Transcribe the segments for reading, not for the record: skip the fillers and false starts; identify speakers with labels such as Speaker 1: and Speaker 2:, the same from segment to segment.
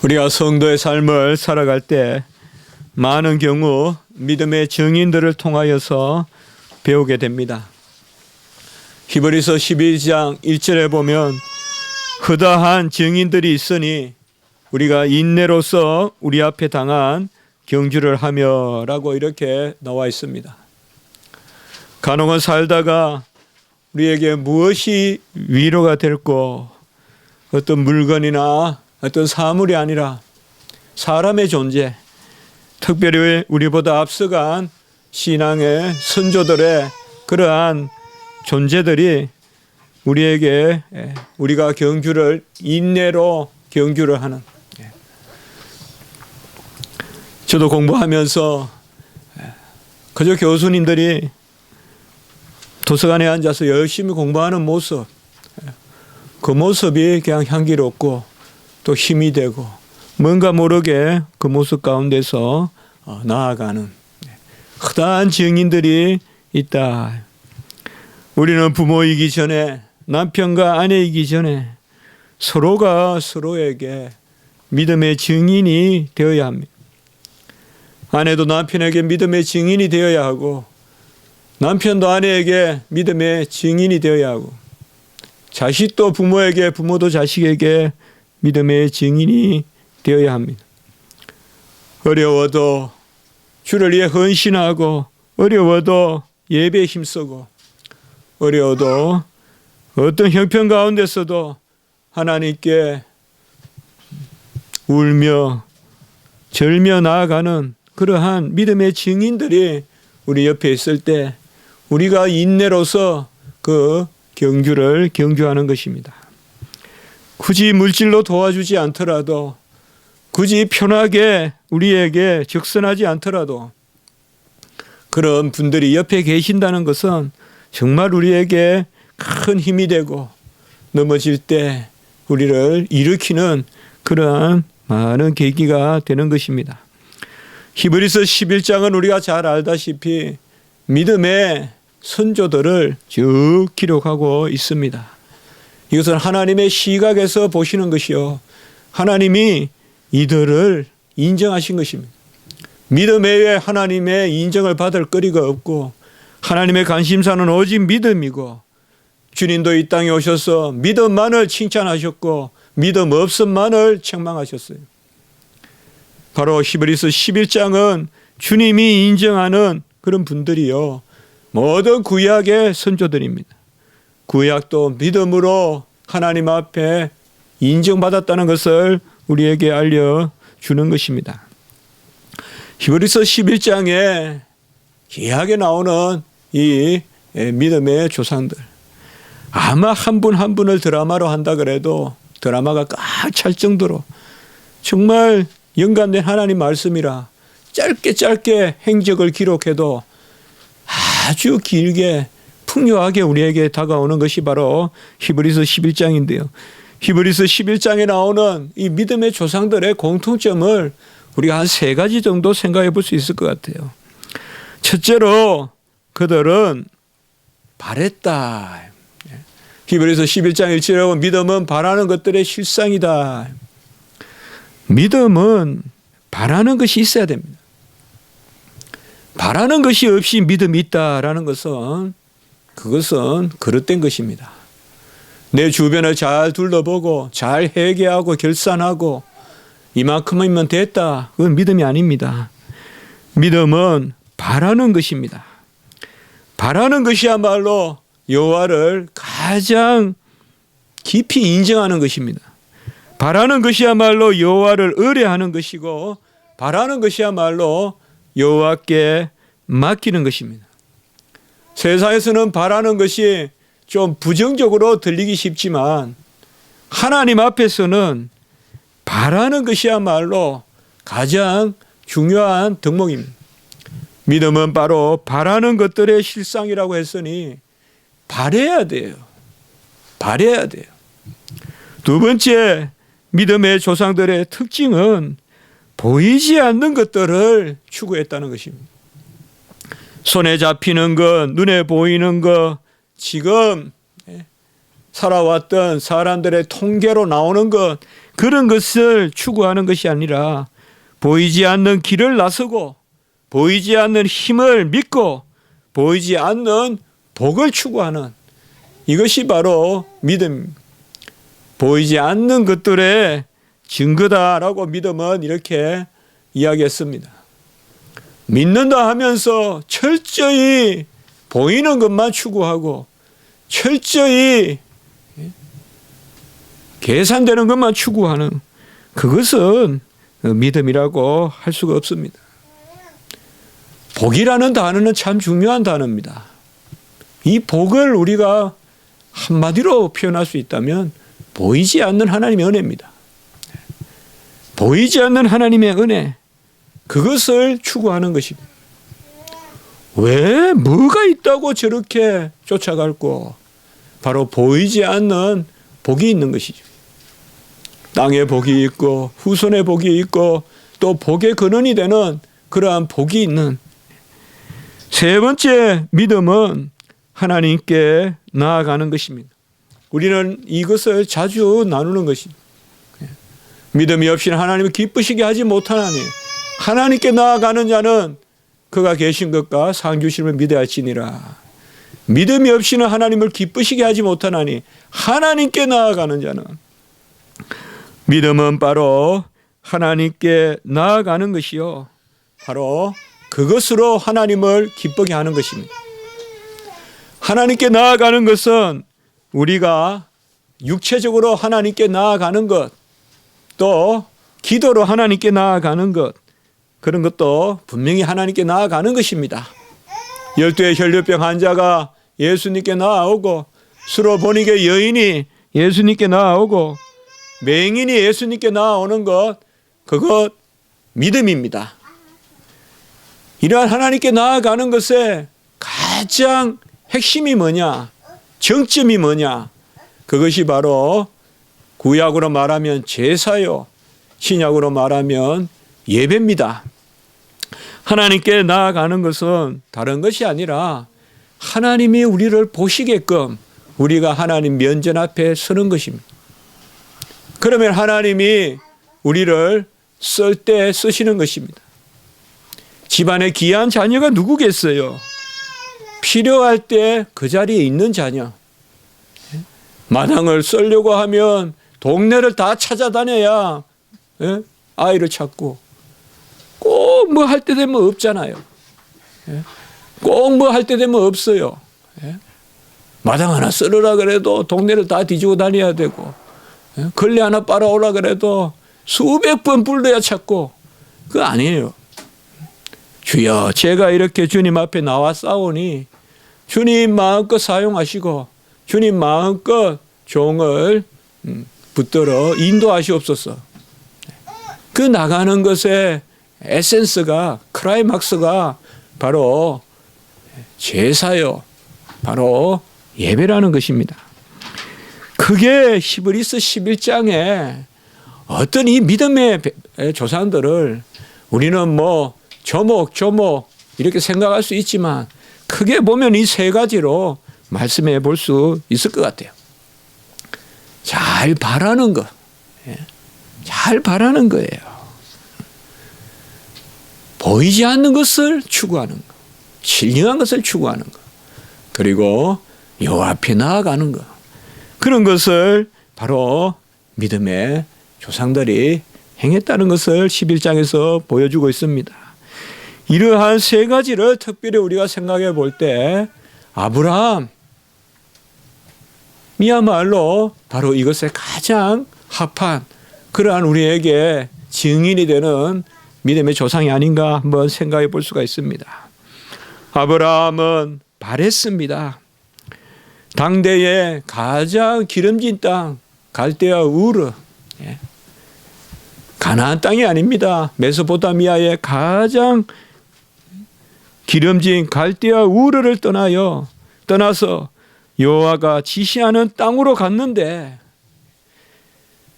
Speaker 1: 우리가 성도의 삶을 살아갈 때 많은 경우 믿음의 증인들을 통하여서 배우게 됩니다. 히브리서 12장 1절에 보면 허다한 증인들이 있으니 우리가 인내로서 우리 앞에 당한 경주를 하며 라고 이렇게 나와 있습니다. 간혹은 살다가 우리에게 무엇이 위로가 될고 어떤 물건이나 어떤 사물이 아니라 사람의 존재, 특별히 우리보다 앞서간 신앙의 선조들의 그러한 존재들이 우리에게 우리가 경주를 인내로 경주를 하는, 저도 공부하면서 그저 교수님들이 도서관에 앉아서 열심히 공부하는 모습, 그 모습이 그냥 향기롭고 또 힘이 되고 뭔가 모르게 그 모습 가운데서 나아가는 허다한 증인들이 있다. 우리는 부모이기 전에, 남편과 아내이기 전에 서로가 서로에게 믿음의 증인이 되어야 합니다. 아내도 남편에게 믿음의 증인이 되어야 하고, 남편도 아내에게 믿음의 증인이 되어야 하고, 자식도 부모에게, 부모도 자식에게 믿음의 증인이 되어야 합니다. 어려워도 주를 위해 헌신하고, 어려워도 예배에 힘쓰고, 어려워도 어떤 형편 가운데서도 하나님께 울며 절며 나아가는 그러한 믿음의 증인들이 우리 옆에 있을 때 우리가 인내로서 그 경주를 경주하는 것입니다. 굳이 물질로 도와주지 않더라도, 굳이 편하게 우리에게 적선하지 않더라도 그런 분들이 옆에 계신다는 것은 정말 우리에게 큰 힘이 되고, 넘어질 때 우리를 일으키는 그러한 많은 계기가 되는 것입니다. 히브리서 11장은 우리가 잘 알다시피 믿음의 선조들을 쭉 기록하고 있습니다. 이것은 하나님의 시각에서 보시는 것이요, 하나님이 이들을 인정하신 것입니다. 믿음 외에 하나님의 인정을 받을 거리가 없고, 하나님의 관심사는 오직 믿음이고, 주님도 이 땅에 오셔서 믿음만을 칭찬하셨고 믿음 없음만을 책망하셨어요. 바로 히브리서 11장은 주님이 인정하는 그런 분들이요, 모든 구약의 선조들입니다. 구약도 믿음으로 하나님 앞에 인정받았다는 것을 우리에게 알려주는 것입니다. 히브리서 11장에 귀하게 나오는 이 믿음의 조상들, 아마 한 분 한 분을 드라마로 한다 그래도 드라마가 꽉 찰 정도로 정말 연관된 하나님 말씀이라 짧게 행적을 기록해도 아주 길게 풍요하게 우리에게 다가오는 것이 바로 히브리서 11장인데요. 히브리서 11장에 나오는 이 믿음의 조상들의 공통점을 우리가 한 3가지 정도 생각해 볼 수 있을 것 같아요. 첫째로 그들은 바랬다. 히브리서 11장 1절에 보면 믿음은 바라는 것들의 실상이다. 믿음은 바라는 것이 있어야 됩니다. 바라는 것이 없이 믿음이 있다라는 것은, 그것은 그릇된 것입니다. 내 주변을 잘 둘러보고 잘 회개하고 결산하고 이만큼이면 됐다, 그건 믿음이 아닙니다. 믿음은 바라는 것입니다. 바라는 것이야말로 여호와를 가장 깊이 인정하는 것입니다. 바라는 것이야말로 여호와를 의뢰하는 것이고, 바라는 것이야말로 여호와께 맡기는 것입니다. 세상에서는 바라는 것이 좀 부정적으로 들리기 쉽지만 하나님 앞에서는 바라는 것이야말로 가장 중요한 덕목입니다. 믿음은 바로 바라는 것들의 실상이라고 했으니 바라야 돼요. 바라야 돼요. 두 번째, 믿음의 조상들의 특징은 보이지 않는 것들을 추구했다는 것입니다. 손에 잡히는 것, 눈에 보이는 것, 지금 살아왔던 사람들의 통계로 나오는 것, 그런 것을 추구하는 것이 아니라 보이지 않는 길을 나서고 보이지 않는 힘을 믿고 보이지 않는 복을 추구하는 이것이 바로 믿음. 보이지 않는 것들의 증거다라고 믿음은 이렇게 이야기했습니다. 믿는다 하면서 철저히 보이는 것만 추구하고 철저히 계산되는 것만 추구하는 그것은 믿음이라고 할 수가 없습니다. 복이라는 단어는 참 중요한 단어입니다. 이 복을 우리가 한마디로 표현할 수 있다면 보이지 않는 하나님의 은혜입니다. 보이지 않는 하나님의 은혜, 그것을 추구하는 것입니다. 왜 뭐가 있다고 저렇게 쫓아갈고 바로 보이지 않는 복이 있는 것이죠. 땅에 복이 있고 후손의 복이 있고 또 복의 근원이 되는 그러한 복이 있는 세 번째 믿음은 하나님께 나아가는 것입니다. 우리는 이것을 자주 나누는 것입니다. 믿음이 없이는 하나님을 기쁘시게 하지 못하나니 하나님께 나아가는 자는 그가 계신 것과 상 주심을 믿어야지니라. 믿음이 없이는 하나님을 기쁘시게 하지 못하나니 하나님께 나아가는 자는 믿음은 바로 하나님께 나아가는 것이요 바로 그것으로 하나님을 기쁘게 하는 것입니다. 하나님께 나아가는 것은 우리가 육체적으로 하나님께 나아가는 것, 또 기도로 하나님께 나아가는 것, 그런 것도 분명히 하나님께 나아가는 것입니다. 12의 혈류병 환자가 예수님께 나아오고 수로보니게 여인이 예수님께 나아오고 맹인이 예수님께 나아오는 것, 그것 믿음입니다. 이러한 하나님께 나아가는 것의 가장 핵심이 뭐냐? 정점이 뭐냐? 그것이 바로 구약으로 말하면 제사요, 신약으로 말하면 예배입니다. 하나님께 나아가는 것은 다른 것이 아니라 하나님이 우리를 보시게끔 우리가 하나님 면전 앞에 서는 것입니다. 그러면 하나님이 우리를 쓸 때 쓰시는 것입니다. 집안에 귀한 자녀가 누구겠어요? 필요할 때 그 자리에 있는 자녀. 마당을 썰려고 하면 동네를 다 찾아다녀야 아이를 찾고 꼭 뭐 할 때 되면 없잖아요. 꼭 뭐 할 때 되면 없어요. 마당 하나 썰으라 그래도 동네를 다 뒤지고 다녀야 되고 걸레 하나 빨아오라 그래도 수백 번 불러야 찾고 그거 아니에요. 주여 제가 이렇게 주님 앞에 나와 싸우니 주님 마음껏 사용하시고 주님 마음껏 종을 붙들어 인도하시옵소서. 그 나가는 것의 에센스가 클라이막스가 바로 제사요, 바로 예배라는 것입니다. 그게 히브리서 11장에 어떤 이 믿음의 조상들을 우리는 뭐 조목조목 이렇게 생각할 수 있지만 크게 보면 이 세 가지로 말씀해 볼 수 있을 것 같아요. 잘 바라는 것, 잘 바라는 거예요. 보이지 않는 것을 추구하는 것, 신령한 것을 추구하는 것, 그리고 여호와 앞에 나아가는 것, 그런 것을 바로 믿음의 조상들이 행했다는 것을 11장에서 보여주고 있습니다. 이러한 세 가지를 특별히 우리가 생각해 볼 때 아브라함이야말로 바로 이것에 가장 합한 그러한 우리에게 증인이 되는 믿음의 조상이 아닌가 한번 생각해 볼 수가 있습니다. 아브라함은 바랬습니다. 당대의 가장 기름진 땅 갈대아 우르, 가나안 땅이 아닙니다. 메소포타미아의 가장 기름진 갈대아 우르를 떠나서 여호와가 지시하는 땅으로 갔는데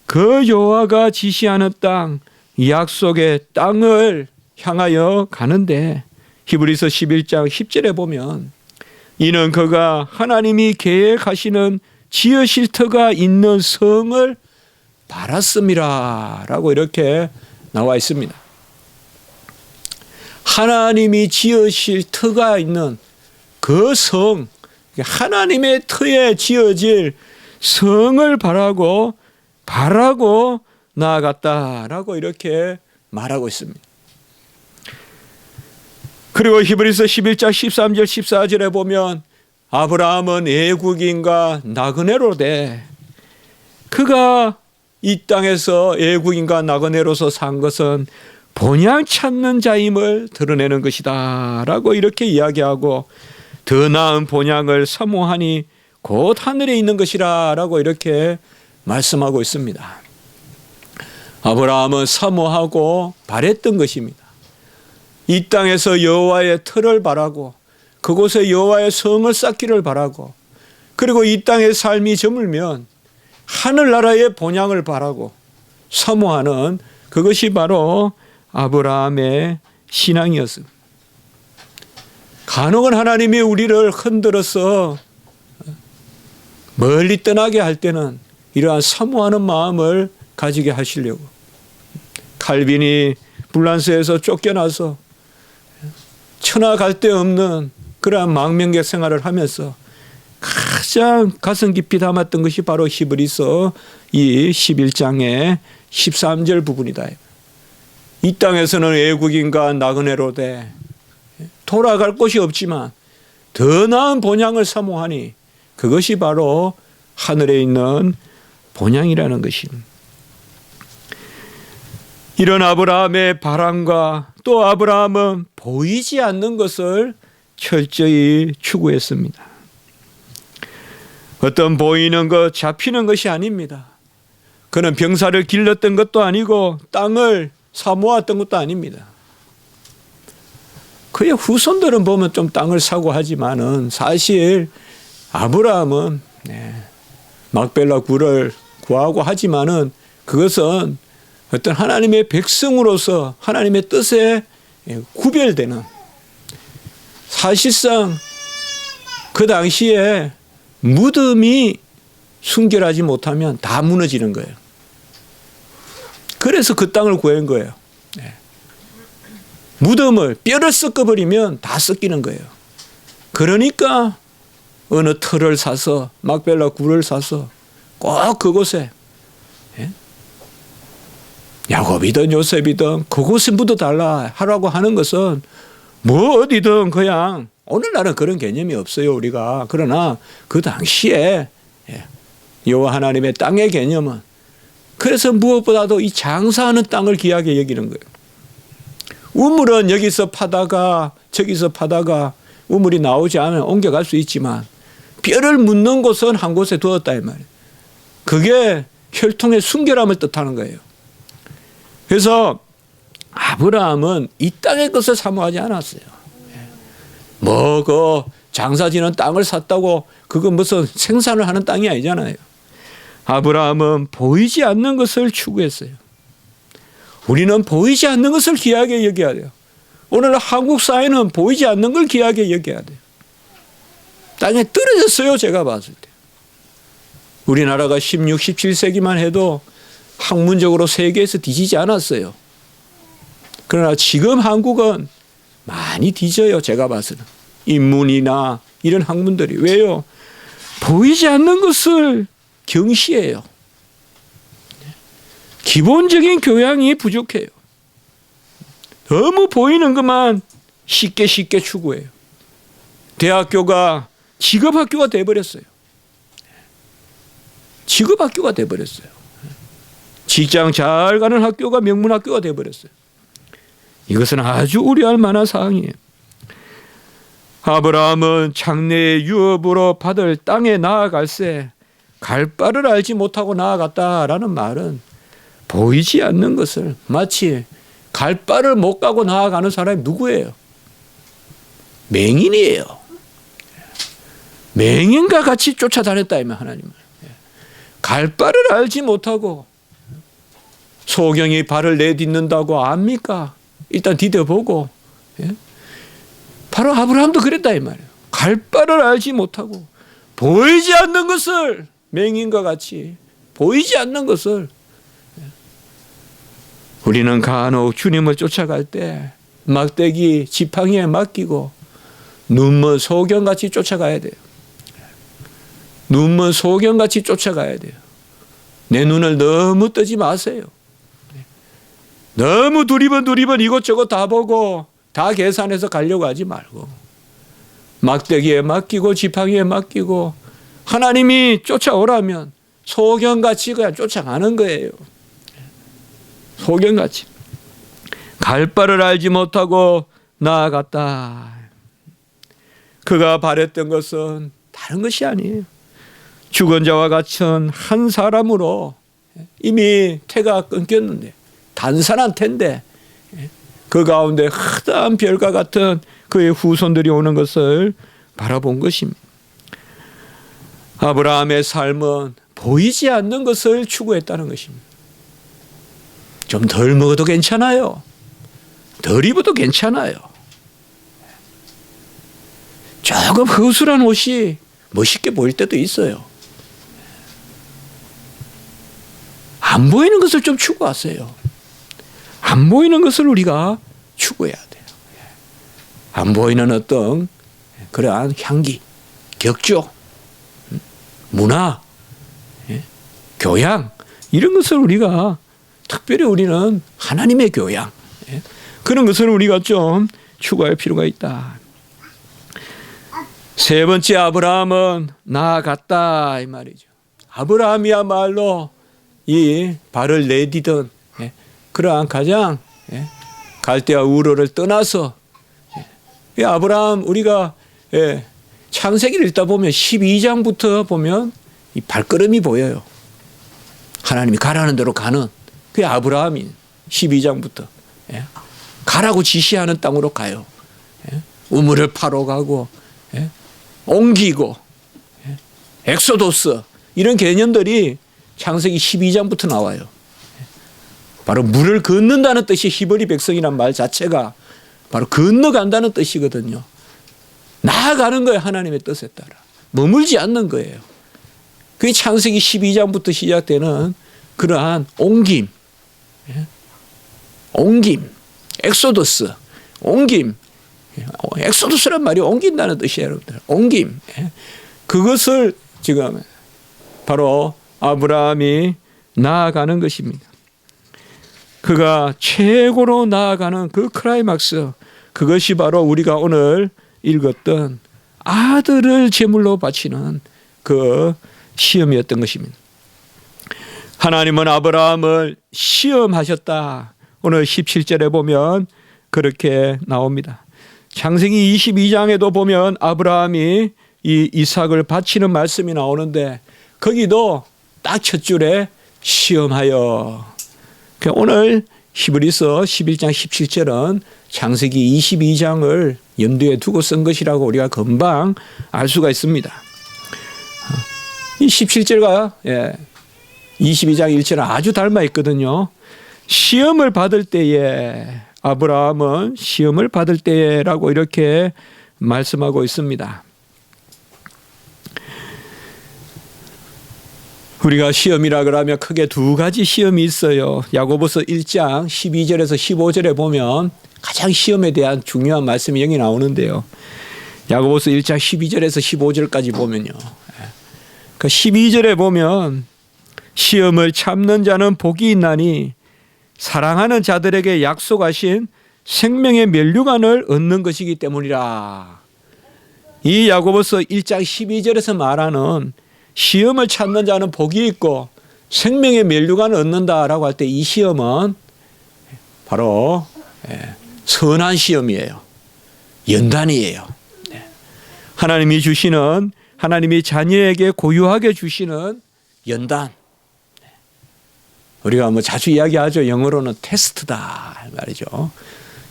Speaker 1: 그 여호와가 지시하는 땅, 약속의 땅을 향하여 가는데 히브리서 11장 10절에 보면 이는 그가 하나님이 계획하시는 지으실 터가 있는 성을 바랐음이라 라고 이렇게 나와 있습니다. 하나님이 지으실 터가 있는 그 성, 하나님의 터에 지어질 성을 바라고 나아갔다라고 이렇게 말하고 있습니다. 그리고 히브리서 11장 13절 14절에 보면 아브라함은 애국인과 나그네로 돼 그가 이 땅에서 애국인과 나그네로서 산 것은 본향 찾는 자임을 드러내는 것이다 라고 이렇게 이야기하고 더 나은 본향을 사모하니 곧 하늘에 있는 것이라 라고 이렇게 말씀하고 있습니다. 아브라함은 사모하고 바랬던 것입니다. 이 땅에서 여호와의 터를 바라고 그곳에 여호와의 성을 쌓기를 바라고 그리고 이 땅의 삶이 저물면 하늘나라의 본향을 바라고 사모하는 그것이 바로 아브라함의 신앙이었습니다. 간혹은 하나님이 우리를 흔들어서 멀리 떠나게 할 때는 이러한 사모하는 마음을 가지게 하시려고 칼빈이 불란서에서 쫓겨나서 천하 갈 데 없는 그러한 망명객 생활을 하면서 가장 가슴 깊이 담았던 것이 바로 히브리서 이 11장의 13절 부분이다. 이 땅에서는 애국인과 나그네로 돼 돌아갈 곳이 없지만 더 나은 본향을 사모하니 그것이 바로 하늘에 있는 본향이라는 것입니다. 이런 아브라함의 바람과 또 아브라함은 보이지 않는 것을 철저히 추구했습니다. 어떤 보이는 것, 잡히는 것이 아닙니다. 그는 병사를 길렀던 것도 아니고 땅을 사모았던 것도 아닙니다. 그의 후손들은 보면 좀 땅을 사고 하지만은 사실 아브라함은 막벨라 굴을 구하고 하지만은 그것은 어떤 하나님의 백성으로서 하나님의 뜻에 구별되는 사실상 그 당시에 무덤이 순결하지 못하면 다 무너지는 거예요. 그래서 그 땅을 구한 거예요. 무덤을 뼈를 섞어버리면 다 섞이는 거예요. 그러니까 어느 터를 사서 막벨라 굴을 사서 꼭 그곳에 야곱이든 요셉이든 그곳에 묻어달라 하라고 하는 것은 뭐 어디든 그냥 오늘날은 그런 개념이 없어요 우리가. 그러나 그 당시에 여호와 하나님의 땅의 개념은 그래서 무엇보다도 이 장사하는 땅을 귀하게 여기는 거예요. 우물은 여기서 파다가 저기서 파다가 우물이 나오지 않으면 옮겨갈 수 있지만 뼈를 묻는 곳은 한 곳에 두었다 이 말이에요. 그게 혈통의 순결함을 뜻하는 거예요. 그래서 아브라함은 이 땅의 것을 사모하지 않았어요. 뭐 그 장사지는 땅을 샀다고 그건 무슨 생산을 하는 땅이 아니잖아요. 아브라함은 보이지 않는 것을 추구했어요. 우리는 보이지 않는 것을 귀하게 여겨야 돼요. 오늘 한국 사회는 보이지 않는 걸 귀하게 여겨야 돼요. 땅에 떨어졌어요 제가 봤을 때. 우리나라가 16, 17세기만 해도 학문적으로 세계에서 뒤지지 않았어요. 그러나 지금 한국은 많이 뒤져요 제가 봐서는. 인문이나 이런 학문들이. 왜요? 보이지 않는 것을 경시해요. 기본적인 교양이 부족해요. 너무 보이는 것만 쉽게 추구해요. 대학교가 직업학교가 돼버렸어요. 직업학교가 돼버렸어요. 직장 잘 가는 학교가 명문학교가 돼버렸어요. 이것은 아주 우려할 만한 사항이에요. 아브라함은 장래의 유업으로 받을 땅에 나아갈새 갈 바를 알지 못하고 나아갔다라는 말은 보이지 않는 것을 마치 갈 바를 못 가고 나아가는 사람이 누구예요? 맹인이에요. 맹인과 같이 쫓아다녔다 이면 하나님을. 갈 바를 알지 못하고 소경이 발을 내딛는다고 압니까? 일단 디뎌보고. 바로 아브라함도 그랬다 이 말이에요. 갈 바를 알지 못하고 보이지 않는 것을 맹인과 같이 보이지 않는 것을 우리는 간혹 주님을 쫓아갈 때 막대기 지팡이에 맡기고 눈먼 소경같이 쫓아가야 돼요. 눈먼 소경같이 쫓아가야 돼요. 내 눈을 너무 뜨지 마세요. 너무 두리번 이것저것 다 보고 다 계산해서 가려고 하지 말고 막대기에 맡기고 지팡이에 맡기고 하나님이 쫓아오라면 소경같이 그냥 쫓아가는 거예요. 소경같이. 갈 바를 알지 못하고 나아갔다. 그가 바랬던 것은 다른 것이 아니에요. 죽은 자와 같은 한 사람으로 이미 태가 끊겼는데 단산한 태인데 그 가운데 흐드한 별과 같은 그의 후손들이 오는 것을 바라본 것입니다. 아브라함의 삶은 보이지 않는 것을 추구했다는 것입니다. 좀 덜 먹어도 괜찮아요. 덜 입어도 괜찮아요. 조금 허술한 옷이 멋있게 보일 때도 있어요. 안 보이는 것을 좀 추구하세요. 안 보이는 것을 우리가 추구해야 돼요. 안 보이는 어떤 그러한 향기, 격조, 문화, 교양 이런 것을 우리가 특별히 우리는 하나님의 교양 그런 것을 우리가 좀 추구할 필요가 있다. 세 번째 아브라함은 나아갔다 이 말이죠. 아브라함이야말로 이 발을 내디던 그러한 가장 갈대아 우르를 떠나서 이 아브라함 우리가 창세기를 읽다 보면 12장부터 보면 이 발걸음이 보여요. 하나님이 가라는 대로 가는 그게 아브라함이 12장부터 가라고 지시하는 땅으로 가요. 우물을 파러 가고 옮기고 엑소도스 이런 개념들이 창세기 12장부터 나와요. 바로 물을 건넌다는 뜻이 히브리 백성이란 말 자체가 바로 건너간다는 뜻이거든요. 나아가는 거예요. 하나님의 뜻에 따라. 머물지 않는 거예요. 그게 창세기 12장부터 시작되는 그러한 옮김, 엑소더스, 옮김. 엑소더스란 말이 옮긴다는 뜻이에요. 여러분들. 옮김. 그것을 지금 바로 아브라함이 나아가는 것입니다. 그가 최고로 나아가는 그 클라이막스, 그것이 바로 우리가 오늘 읽었던 아들을 제물로 바치는 그 시험이었던 것입니다. 하나님은 아브라함을 시험하셨다. 오늘 17절에 보면 그렇게 나옵니다. 창세기 22장에도 보면 아브라함이 이 이삭을 바치는 말씀이 나오는데 거기도 딱 첫 줄에 시험하여. 오늘 히브리서 11장 17절은 창세기 22장을 염두에 두고 쓴 것이라고 우리가 금방 알 수가 있습니다. 이 17절과 22장 1절은 아주 닮아 있거든요. 시험을 받을 때에 아브라함은 시험을 받을 때라고 이렇게 말씀하고 있습니다. 우리가 시험이라 그러면 크게 두 가지 시험이 있어요. 야고보서 1장 12절에서 15절에 보면 가장 시험에 대한 중요한 말씀이 여기 나오는데요. 야고보서 1장 12절에서 15절까지 보면요. 그 12절에 보면 시험을 참는 자는 복이 있나니 사랑하는 자들에게 약속하신 생명의 면류관을 얻는 것이기 때문이라. 이 야고보서 1장 12절에서 말하는 시험을 참는 자는 복이 있고 생명의 면류관을 얻는다라고 할 때 이 시험은 바로 선한 시험이에요. 연단이에요. 하나님이 주시는, 하나님이 자녀에게 고유하게 주시는 연단. 우리가 뭐 자주 이야기하죠. 영어로는 테스트다 말이죠.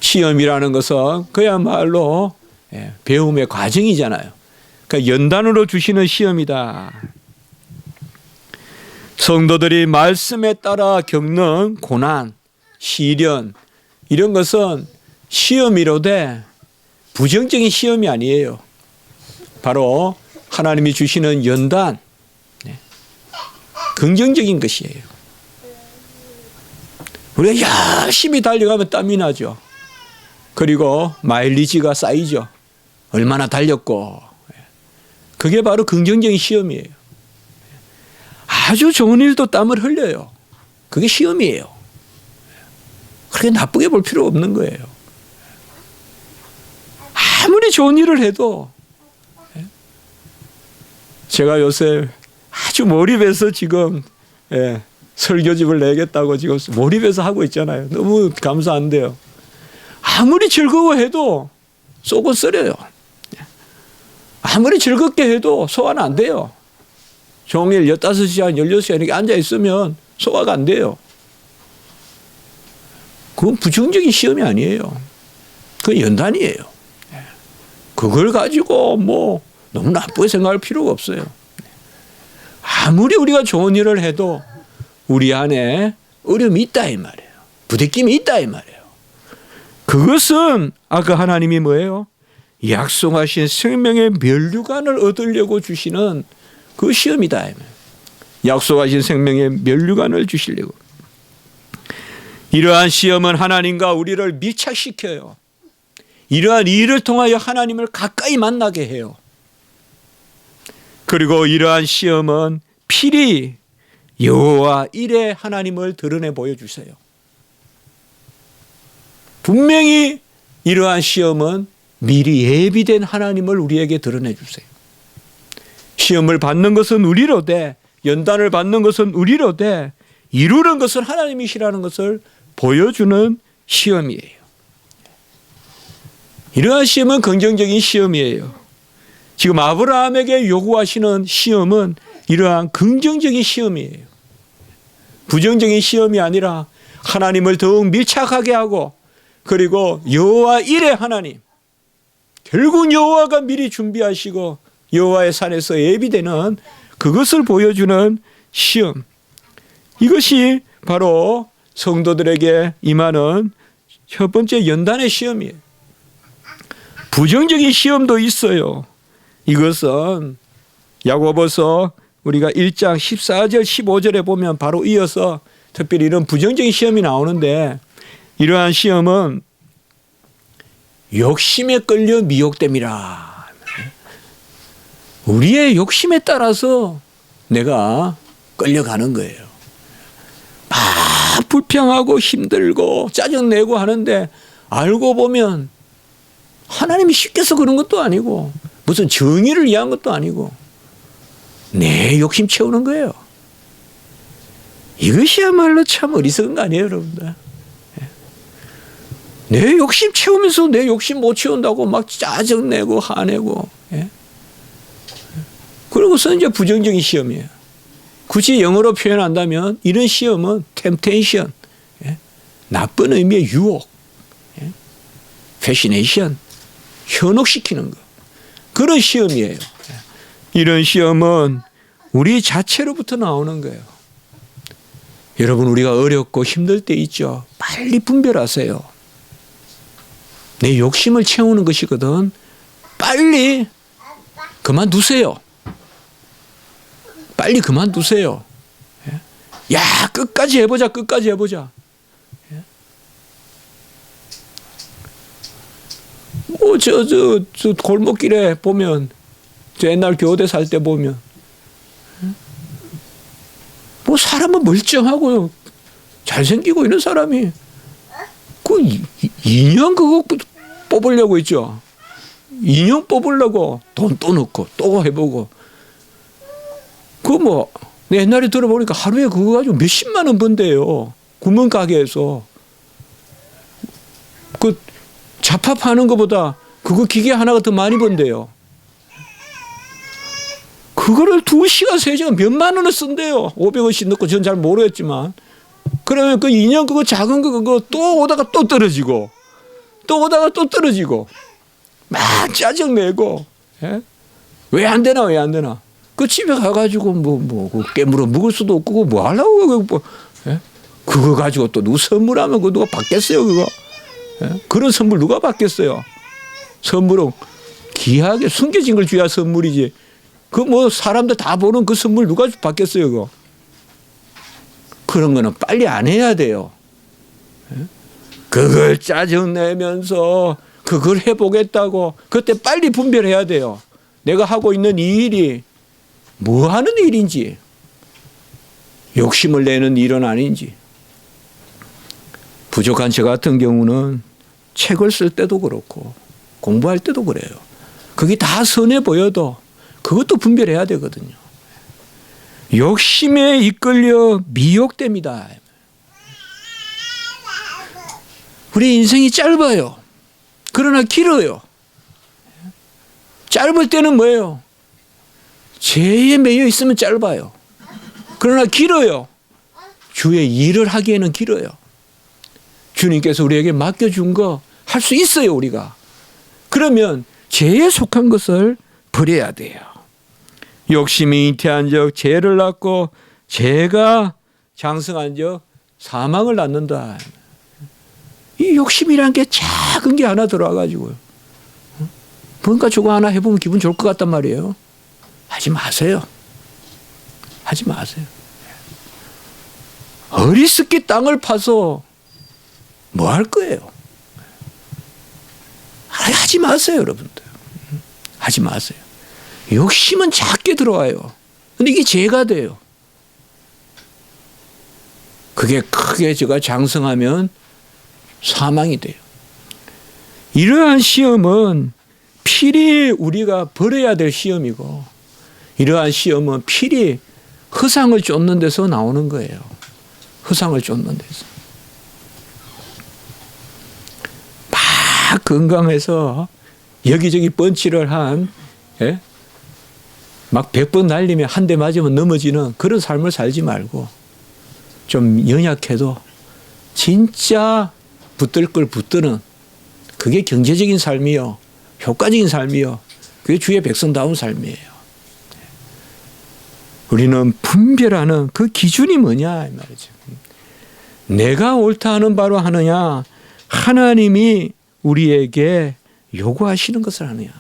Speaker 1: 시험이라는 것은 그야말로 배움의 과정이잖아요. 그러니까 연단으로 주시는 시험이다. 성도들이 말씀에 따라 겪는 고난, 시련 이런 것은 시험이로되 부정적인 시험이 아니에요. 바로 하나님이 주시는 연단, 긍정적인 것이에요. 우리가 열심히 달려가면 땀이 나죠. 그리고 마일리지가 쌓이죠. 얼마나 달렸고. 그게 바로 긍정적인 시험이에요. 아주 좋은 일도 땀을 흘려요. 그게 시험이에요. 그렇게 나쁘게 볼 필요 없는 거예요. 아무리 좋은 일을 해도 제가 요새 아주 몰입해서 지금 설교집을 내겠다고 지금 몰입해서 하고 있잖아요. 너무 감사한데요. 아무리 즐거워해도 속은 쓰려요. 아무리 즐겁게 해도 소화는 안 돼요. 종일 15시간, 16시간 이렇게 앉아있으면 소화가 안 돼요. 그건 부정적인 시험이 아니에요. 그건 연단이에요. 그걸 가지고 뭐 너무 나쁘게 생각할 필요가 없어요. 아무리 우리가 좋은 일을 해도 우리 안에 어려움이 있다 이 말이에요. 부대낌이 있다 이 말이에요. 그것은 아까 하나님이 뭐예요? 약속하신 생명의 면류관을 얻으려고 주시는 그 시험이다 이 말이에요. 약속하신 생명의 면류관을 주시려고. 이러한 시험은 하나님과 우리를 밀착시켜요. 이러한 일을 통하여 하나님을 가까이 만나게 해요. 그리고 이러한 시험은 필히 여호와 일에 하나님을 드러내 보여주세요. 분명히 이러한 시험은 미리 예비된 하나님을 우리에게 드러내 주세요. 시험을 받는 것은 우리로되 연단을 받는 것은 우리로되 이루는 것은 하나님이시라는 것을 보여주는 시험이에요. 이러한 시험은 긍정적인 시험이에요. 지금 아브라함에게 요구하시는 시험은 이러한 긍정적인 시험이에요. 부정적인 시험이 아니라 하나님을 더욱 밀착하게 하고 그리고 여호와 일의 하나님, 결국 여호와가 미리 준비하시고 여호와의 산에서 예비되는 그것을 보여주는 시험. 이것이 바로 성도들에게 임하는 첫 번째 연단의 시험이에요. 부정적인 시험도 있어요. 이것은 야고보서 우리가 1장 14절 15절에 보면 바로 이어서 특별히 이런 부정적인 시험이 나오는데 이러한 시험은 욕심에 끌려 미혹됨이라. 우리의 욕심에 따라서 내가 끌려가는 거예요. 막 불평하고 힘들고 짜증내고 하는데 알고 보면 하나님이 시켜서 그런 것도 아니고 무슨 정의를 위한 것도 아니고 내 욕심 채우는 거예요. 이것이야말로 참 어리석은 거 아니에요, 여러분들? 내 욕심 채우면서 내 욕심 못 채운다고 막 짜증내고 화내고. 그러고서 이제 부정적인 시험이에요. 굳이 영어로 표현한다면 이런 시험은 temptation, 나쁜 의미의 유혹, fascination, 현혹시키는 것. 그런 시험이에요. 이런 시험은 우리 자체로부터 나오는 거예요. 여러분, 우리가 어렵고 힘들 때 있죠. 빨리 분별하세요. 내 욕심을 채우는 것이거든. 빨리 그만두세요. 빨리 그만두세요. 야, 끝까지 해보자, 끝까지 해보자. 뭐, 저 골목길에 보면, 저 옛날 교대 살 때 보면, 뭐, 사람은 멀쩡하고, 잘생기고 이런 사람이, 그 인형 그거 뽑으려고 있죠. 인형 뽑으려고 돈 또 넣고, 또 해보고. 그 뭐, 옛날에 들어보니까 하루에 그거 가지고 몇십만 원 번대요. 구멍가게에서. 그, 잡합하는 것보다 그거 기계 하나가 더 많이 번대요. 그거를 2시간, 3시간 몇만 원을 쓴대요. 500원씩 넣고 전 잘 모르겠지만. 그러면 그 인형 그거 작은 거 그거 또 오다가 또 떨어지고 또 오다가 또 떨어지고 막 짜증내고 왜 안 되나 왜 안 되나. 그 집에 가가지고 뭐 깨물어 먹을 수도 없고 뭐 하려고 그거 가지고 또 누구 선물하면 그거 누가 받겠어요 그거. 그런 선물 누가 받겠어요. 선물은 귀하게 숨겨진 걸 줘야 선물이지. 그 뭐 사람들 다 보는 그 선물 누가 받겠어요 그거. 그런 거는 빨리 안 해야 돼요. 그걸 짜증내면서 그걸 해보겠다고 그때 빨리 분별해야 돼요. 내가 하고 있는 이 일이 뭐 하는 일인지, 욕심을 내는 일은 아닌지. 부족한 저 같은 경우는 책을 쓸 때도 그렇고 공부할 때도 그래요. 그게 다 선해 보여도 그것도 분별해야 되거든요. 욕심에 이끌려 미혹됩니다. 우리 인생이 짧아요. 그러나 길어요. 짧을 때는 뭐예요? 죄에 매여 있으면 짧아요. 그러나 길어요. 주의 일을 하기에는 길어요. 주님께서 우리에게 맡겨준 거 할 수 있어요, 우리가. 그러면 죄에 속한 것을 버려야 돼요. 욕심이 잉태한 적 죄를 낳고 죄가 장성한 적 사망을 낳는다. 이 욕심이란 게 작은 게 하나 들어와가지고요. 뭔가 저거 하나 해보면 기분 좋을 것 같단 말이에요. 하지 마세요. 하지 마세요. 어리석게 땅을 파서 뭐 할 거예요? 하지 마세요, 여러분들. 하지 마세요. 욕심은 작게 들어와요. 근데 이게 죄가 돼요. 그게 크게 제가 장성하면 사망이 돼요. 이러한 시험은 필히 우리가 버려야 될 시험이고, 이러한 시험은 필히 허상을 쫓는 데서 나오는 거예요. 허상을 쫓는 데서. 막 건강해서 여기저기 펀치를 막 100번 날리면 한 대 맞으면 넘어지는 그런 삶을 살지 말고, 좀 연약해도 진짜 붙들 걸 붙드는, 그게 경제적인 삶이요, 효과적인 삶이요, 그게 주의 백성다운 삶이에요. 우리는 분별하는 그 기준이 뭐냐 이 말이죠. 내가 옳다 하는 바로 하느냐, 하나님이 우리에게 요구하시는 것을 하느냐,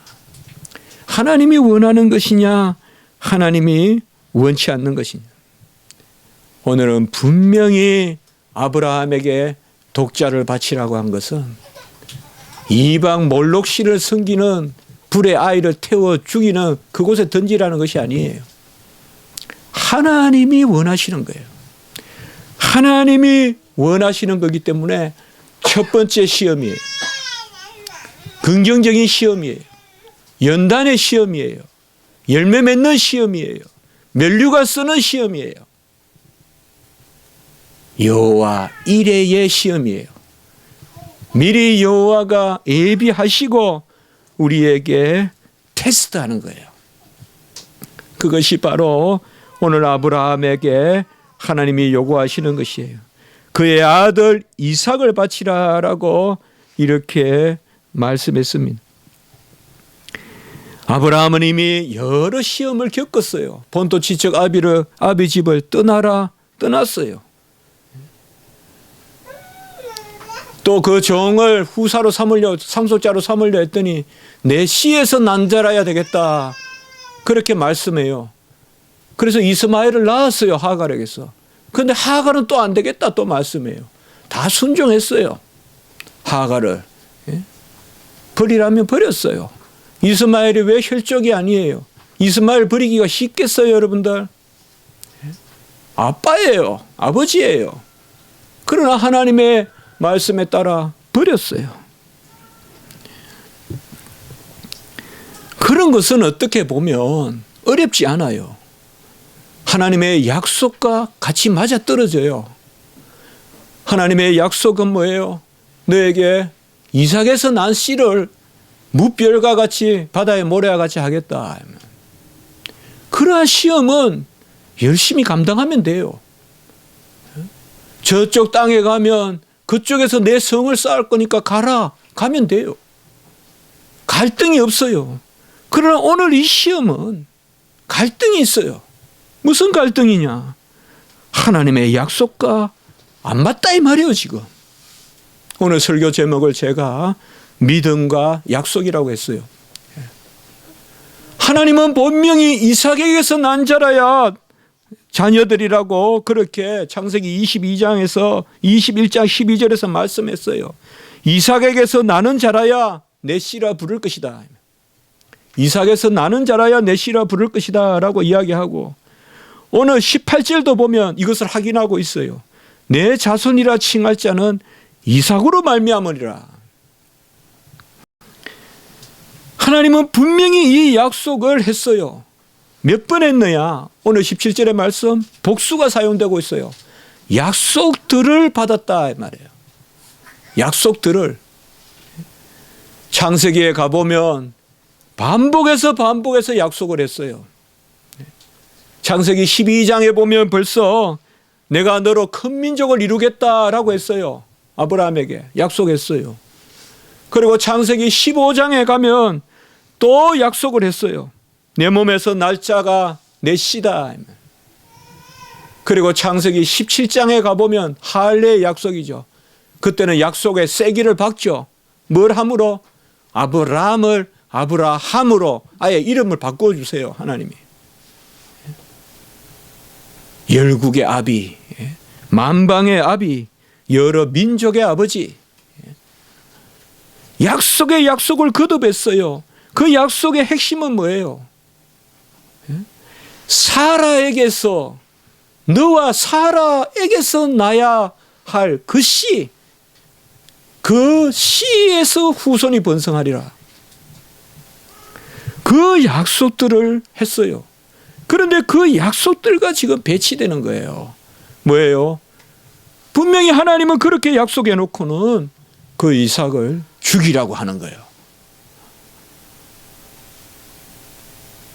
Speaker 1: 하나님이 원하는 것이냐, 하나님이 원치 않는 것이냐. 오늘은 분명히 아브라함에게 독자를 바치라고 한 것은 이방 몰록신을 섬기는 불에 아이를 태워 죽이는 그곳에 던지라는 것이 아니에요. 하나님이 원하시는 거예요. 하나님이 원하시는 거기 때문에 첫 번째 시험이에요. 긍정적인 시험이에요. 연단의 시험이에요. 열매 맺는 시험이에요. 면류가 쓰는 시험이에요. 여호와 이레의 시험이에요. 미리 여호와가 예비하시고 우리에게 테스트하는 거예요. 그것이 바로 오늘 아브라함에게 하나님이 요구하시는 것이에요. 그의 아들 이삭을 바치라라고 이렇게 말씀했습니다. 아브라함은 이미 여러 시험을 겪었어요. 본토 지척 아비 집을 떠났어요. 또 그 종을 후사로 삼으려, 상속자로 삼으려 했더니 내 씨에서 난 자라야 되겠다, 그렇게 말씀해요. 그래서 이스마엘을 낳았어요, 하갈에게서. 그런데 하갈은 또 안 되겠다, 또 말씀해요. 다 순종했어요, 하갈을. 버리라면 버렸어요. 이스마엘이 왜 혈족이 아니에요? 이스마엘 버리기가 쉽겠어요, 여러분들? 아빠예요, 아버지예요. 그러나 하나님의 말씀에 따라 버렸어요. 그런 것은 어떻게 보면 어렵지 않아요. 하나님의 약속과 같이 맞아떨어져요. 하나님의 약속은 뭐예요? 너에게 이삭에서 난 씨를 무별과 같이 바다의 모래와 같이 하겠다. 그러한 시험은 열심히 감당하면 돼요. 저쪽 땅에 가면 그쪽에서 내 성을 쌓을 거니까 가면 돼요. 갈등이 없어요. 그러나 오늘 이 시험은 갈등이 있어요. 무슨 갈등이냐? 하나님의 약속과 안 맞다 이 말이에요, 지금. 오늘 설교 제목을 제가 믿음과 약속이라고 했어요. 하나님은 분명히 이삭에게서 난 자라야 자녀들이라고 그렇게 창세기 22장에서 21장 12절에서 말씀했어요. 이삭에게서 나는 자라야 내 씨라 부를 것이다. 이삭에서 나는 자라야 내 씨라 부를 것이다 라고 이야기하고, 오늘 18절도 보면 이것을 확인하고 있어요. 내 자손이라 칭할 자는 이삭으로 말미암으리라. 하나님은 분명히 이 약속을 했어요. 몇 번 했느냐? 오늘 17절의 말씀 복수가 사용되고 있어요. 약속들을 받았다 이 말이에요. 약속들을. 창세기에 가보면 반복해서 약속을 했어요. 창세기 12장에 보면 벌써 내가 너로 큰 민족을 이루겠다라고 했어요. 아브라함에게 약속했어요. 그리고 창세기 15장에 가면 또 약속을 했어요. 내 몸에서 날짜가 내 씨다. 그리고 창세기 17장에 가보면 할례의 약속이죠. 그때는 약속의 세기를 박죠. 뭘 함으로? 아브라함을 아브라함으로 아예 이름을 바꿔주세요. 하나님이. 열국의 아비, 만방의 아비, 여러 민족의 아버지. 약속의 약속을 거듭했어요. 그 약속의 핵심은 뭐예요? 사라에게서, 너와 사라에게서 나야 할 그 씨, 그 씨에서 후손이 번성하리라. 그 약속들을 했어요. 그런데 그 약속들과 지금 배치되는 거예요. 뭐예요? 분명히 하나님은 그렇게 약속해 놓고는 그 이삭을 죽이라고 하는 거예요.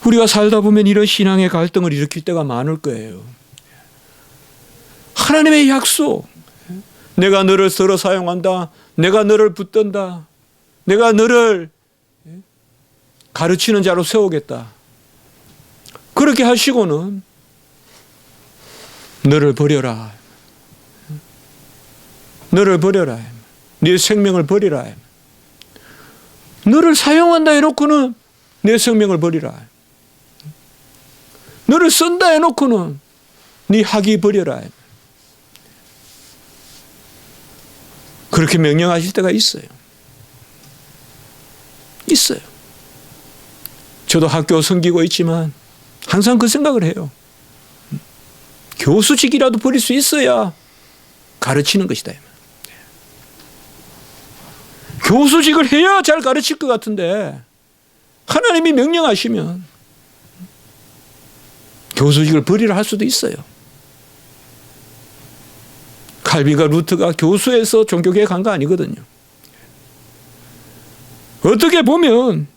Speaker 1: 우리가 살다 보면 이런 신앙의 갈등을 일으킬 때가 많을 거예요. 하나님의 약속, 내가 너를 서로 사용한다, 내가 너를 붙든다, 내가 너를 가르치는 자로 세우겠다. 그렇게 하시고는 너를 버려라. 너를 버려라. 네 생명을 버리라. 너를 사용한다 해놓고는 내 생명을 버리라. 너를 쓴다 해놓고는 네 학위 버려라. 그렇게 명령하실 때가 있어요. 있어요. 저도 학교 섬기고 있지만 항상 그 생각을 해요. 교수직이라도 버릴 수 있어야 가르치는 것이다. 교수직을 해야 잘 가르칠 것 같은데 하나님이 명령하시면 교수직을 버리라 할 수도 있어요. 칼빈과 루트가 교수에서 종교계에 간 거 아니거든요. 어떻게 보면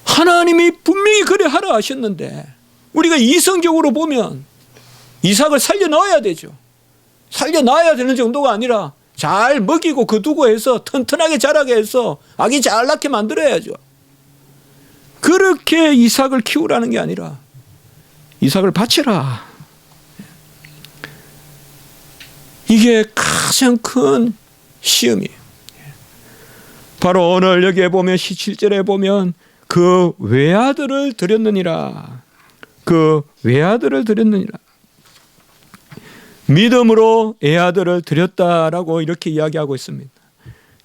Speaker 1: 하나님이 분명히 그래 하라 하셨는데 우리가 이성적으로 보면 이삭을 살려 넣어야 되죠. 살려 놔야 되는 정도가 아니라 잘 먹이고 거두고 해서 튼튼하게 자라게 해서 아기 잘 낳게 만들어야죠. 그렇게 이삭을 키우라는 게 아니라 이삭을 바치라. 이게 가장 큰 시험이에요. 바로 오늘 여기에 보면 17절에 보면 그 외아들을 드렸느니라. 그 외아들을 드렸느니라. 믿음으로 애아들을 드렸다라고 이렇게 이야기하고 있습니다.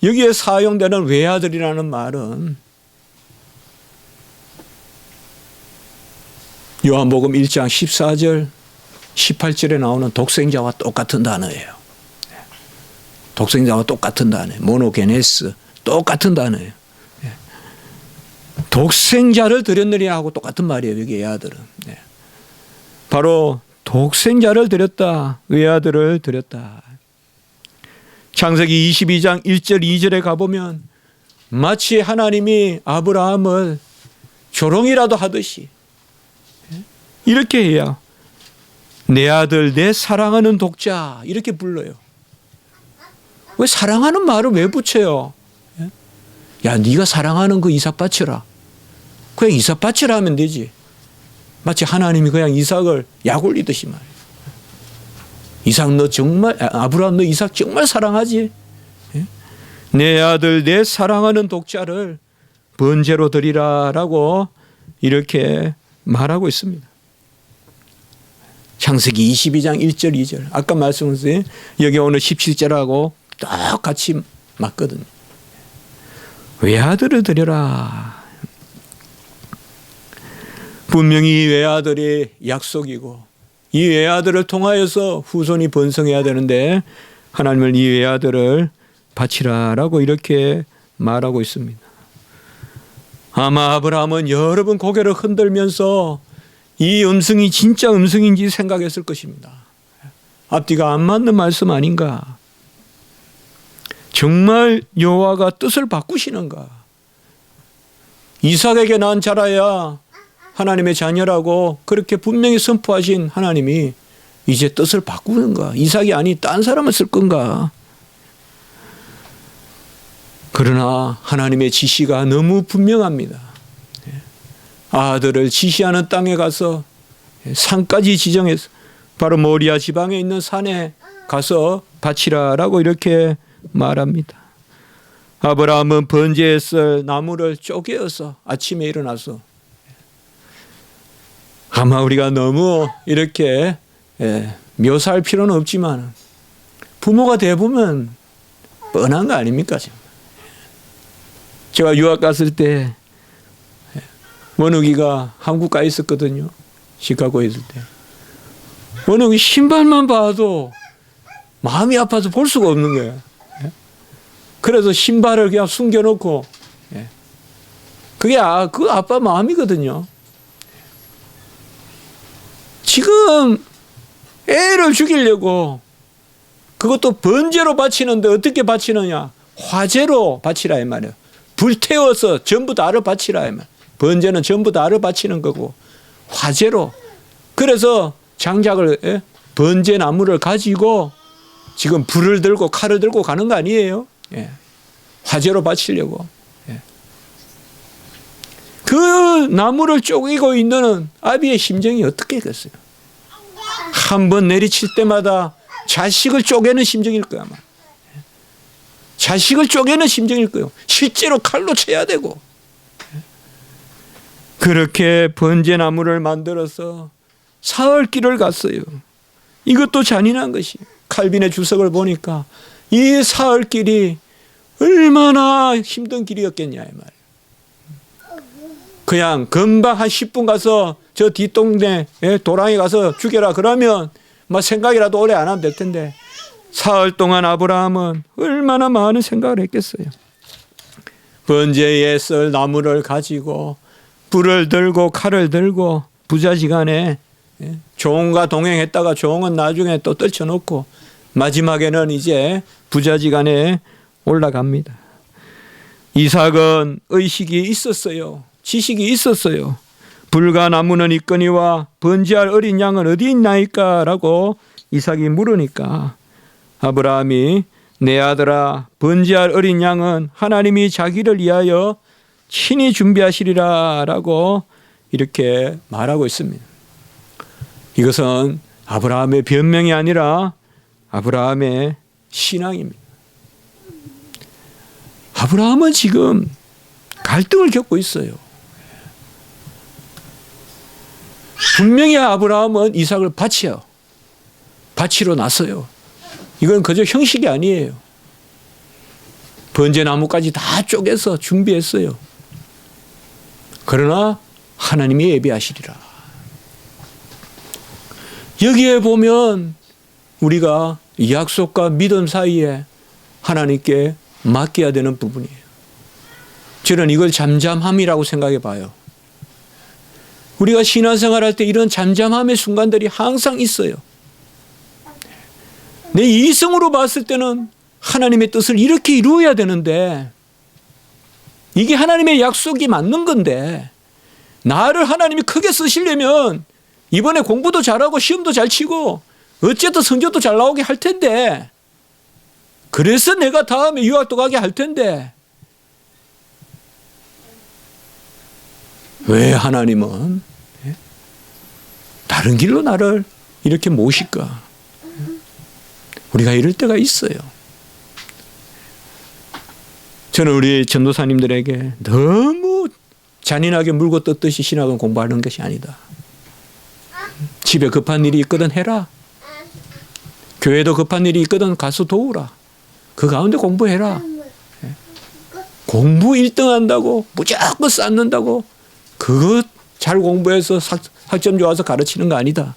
Speaker 1: 여기에 사용되는 외아들이라는 말은 요한복음 1장 14절 18절에 나오는 독생자와 똑같은 단어예요. 독생자와 똑같은 단어예요. 모노게네스 똑같은 단어예요. 독생자를 드렸느냐 하고 똑같은 말이에요. 여기 애아들은. 바로 독생자를 드렸다. 외아들을 드렸다. 창세기 22장 1절 2절에 가보면 마치 하나님이 아브라함을 조롱이라도 하듯이 이렇게 해야 내 아들 내 사랑하는 독자 이렇게 불러요. 왜 사랑하는 말을 왜 붙여요? 야 네가 사랑하는 그 이삭 바쳐라. 그냥 이삭 바치라 하면 되지. 마치 하나님이 그냥 이삭을 약올리듯이 말이에요. 이삭 너 정말 아브라함 너 이삭 정말 사랑하지? 내 아들 내 사랑하는 독자를 번제로 드리라라고 이렇게 말하고 있습니다. 창세기 22장 1절 2절. 아까 말씀하신 여기 오늘 17절하고 똑같이 맞거든요. 외아들을 드려라. 분명히 이 외아들이 약속이고 이 외아들을 통하여서 후손이 번성해야 되는데 하나님은 이 외아들을 바치라라고 이렇게 말하고 있습니다. 아마 아브라함은 여러 번 고개를 흔들면서 이 음성이 진짜 음성인지 생각했을 것입니다. 앞뒤가 안 맞는 말씀 아닌가? 정말 여호와가 뜻을 바꾸시는가? 이삭에게 난 자라야 하나님의 자녀라고 그렇게 분명히 선포하신 하나님이 이제 뜻을 바꾸는가? 이삭이 아니 딴 사람을 쓸 건가? 그러나 하나님의 지시가 너무 분명합니다. 아들을 지시하는 땅에 가서 산까지 지정해서 바로 모리아 지방에 있는 산에 가서 바치라라고 이렇게 말합니다. 아브라함은 번제에 쓸 나무를 쪼개어서 아침에 일어나서 아마 우리가 너무 이렇게 묘사할 필요는 없지만 부모가 돼보면 뻔한 거 아닙니까? 제가 유학 갔을 때 원욱이가 한국 가 있었거든요. 시카고에 있을 때. 원욱이 신발만 봐도 마음이 아파서 볼 수가 없는 거예요. 그래서 신발을 그냥 숨겨놓고 그게 그 아빠 마음이거든요. 지금 애를 죽이려고 그것도 번제로 바치는데 어떻게 바치느냐? 화재로 바치라 이 말이에요. 불태워서 전부 다를 바치라 이 말이에요. 번제는 전부 다를 바치는 거고 화재로. 그래서 장작을 번제 나무를 가지고 지금 불을 들고 칼을 들고 가는 거 아니에요? 화재로 바치려고. 그 나무를 쪼개고 있는 아비의 심정이 어떻겠어요? 한 번 내리칠 때마다 자식을 쪼개는 심정일 거야. 아마. 자식을 쪼개는 심정일 거예요. 실제로 칼로 쳐야 되고. 그렇게 번제나무를 만들어서 사흘길을 갔어요. 이것도 잔인한 것이. 칼빈의 주석을 보니까 이 사흘길이 얼마나 힘든 길이었겠냐 이 말이에요. 그냥 금방 한 10분 가서 저 뒷동네 도랑에 가서 죽여라 그러면 뭐 생각이라도 오래 안 하면 될 텐데 사흘 동안 아브라함은 얼마나 많은 생각을 했겠어요. 번제에 쓸 나무를 가지고 불을 들고 칼을 들고 부자지간에 종과 동행했다가 종은 나중에 또 떨쳐놓고 마지막에는 이제 부자지간에 올라갑니다. 이삭은 의식이 있었어요. 지식이 있었어요. 불과 나무는 있거니와 번제할 어린 양은 어디 있나이까? 라고 이삭이 물으니까 아브라함이 내 아들아 번제할 어린 양은 하나님이 자기를 위하여 친히 준비하시리라 라고 이렇게 말하고 있습니다. 이것은 아브라함의 변명이 아니라 아브라함의 신앙입니다. 아브라함은 지금 갈등을 겪고 있어요. 분명히 아브라함은 이삭을 바치러 나서요. 이건 그저 형식이 아니에요. 번제나무까지 다 쪼개서 준비했어요. 그러나 하나님이 예비하시리라. 여기에 보면 우리가 약속과 믿음 사이에 하나님께 맡겨야 되는 부분이에요. 저는 이걸 잠잠함이라고 생각해 봐요. 우리가 신앙생활할 때 이런 잠잠함의 순간들이 항상 있어요. 내 이성으로 봤을 때는 하나님의 뜻을 이렇게 이루어야 되는데 이게 하나님의 약속이 맞는 건데 나를 하나님이 크게 쓰시려면 이번에 공부도 잘하고 시험도 잘 치고 어쨌든 성적도 잘 나오게 할 텐데 그래서 내가 다음에 유학도 가게 할 텐데 왜 하나님은 다른 길로 나를 이렇게 모실까? 우리가 이럴 때가 있어요. 저는 우리 전도사님들에게 너무 잔인하게 물고 뜯듯이 신학은 공부하는 것이 아니다. 집에 급한 일이 있거든 해라. 교회도 급한 일이 있거든 가서 도우라. 그 가운데 공부해라. 공부 1등 한다고 무조건 쌓는다고 그거 잘 공부해서 학점 좋아서 가르치는 거 아니다.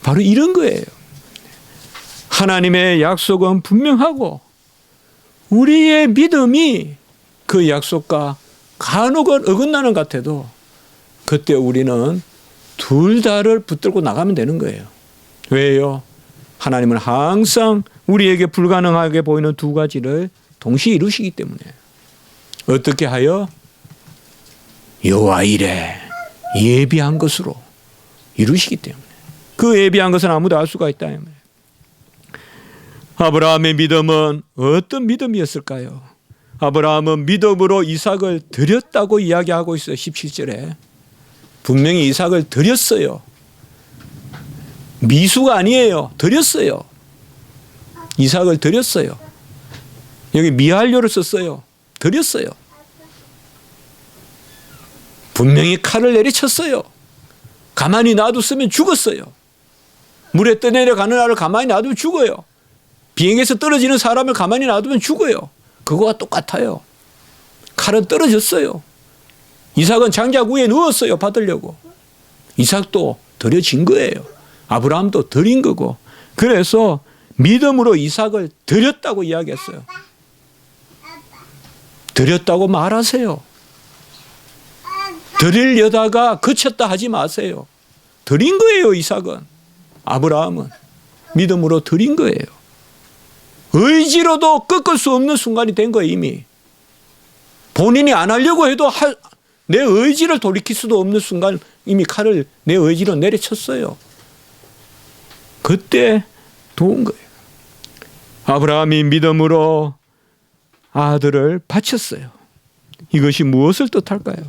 Speaker 1: 바로 이런 거예요. 하나님의 약속은 분명하고 우리의 믿음이 그 약속과 간혹은 어긋나는 것 같아도 그때 우리는 둘 다를 붙들고 나가면 되는 거예요. 왜요? 하나님은 항상 우리에게 불가능하게 보이는 두 가지를 동시에 이루시기 때문에. 어떻게 하여? 여호와 이래 예비한 것으로 이루시기 때문에. 그 예비한 것은 아무도 알 수가 있다. 아브라함의 믿음은 어떤 믿음이었을까요? 아브라함은 믿음으로 이삭을 드렸다고 이야기하고 있어요. 17절에. 분명히 이삭을 드렸어요. 미수가 아니에요. 드렸어요. 이삭을 드렸어요. 여기 미할료를 썼어요. 드렸어요. 분명히 칼을 내리쳤어요. 가만히 놔뒀으면 죽었어요. 물에 떠내려가는 알을 가만히 놔두면 죽어요. 비행기에서 떨어지는 사람을 가만히 놔두면 죽어요. 그거와 똑같아요. 칼은 떨어졌어요. 이삭은 장작 위에 누웠어요. 받으려고. 이삭도 드려진 거예요. 아브라함도 드린 거고. 그래서 믿음으로 이삭을 드렸다고 이야기했어요. 드렸다고 말하세요. 드리려다가 그쳤다 하지 마세요. 드린 거예요. 이삭은. 아브라함은 믿음으로 드린 거예요. 의지로도 꺾을 수 없는 순간이 된 거예요. 이미. 본인이 안 하려고 해도 내 의지를 돌이킬 수도 없는 순간 이미 칼을 내 의지로 내려쳤어요. 그때 도운 거예요. 아브라함이 믿음으로 아들을 바쳤어요. 이것이 무엇을 뜻할까요?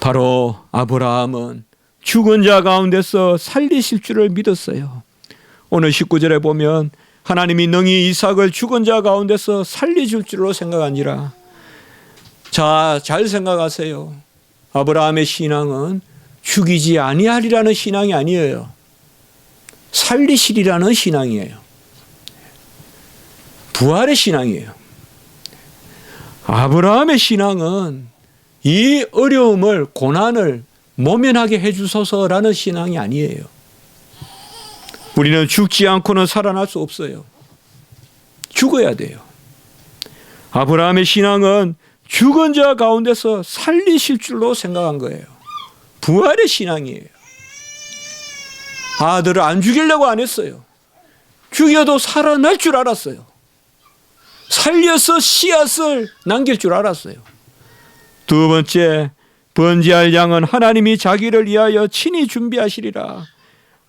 Speaker 1: 바로 아브라함은 죽은 자 가운데서 살리실 줄을 믿었어요. 오늘 19절에 보면 하나님이 능히 이삭을 죽은 자 가운데서 살려줄 줄로 생각하니라. 자, 잘 생각하세요. 아브라함의 신앙은 죽이지 아니하리라는 신앙이 아니에요. 살리시리라는 신앙이에요. 부활의 신앙이에요. 아브라함의 신앙은 이 어려움을, 고난을 모면하게 해주소서라는 신앙이 아니에요. 우리는 죽지 않고는 살아날 수 없어요. 죽어야 돼요. 아브라함의 신앙은 죽은 자 가운데서 살리실 줄로 생각한 거예요. 부활의 신앙이에요. 아들을 안 죽이려고 안 했어요. 죽여도 살아날 줄 알았어요. 살려서 씨앗을 남길 줄 알았어요. 두 번째, 번제할 양은 하나님이 자기를 위하여 친히 준비하시리라.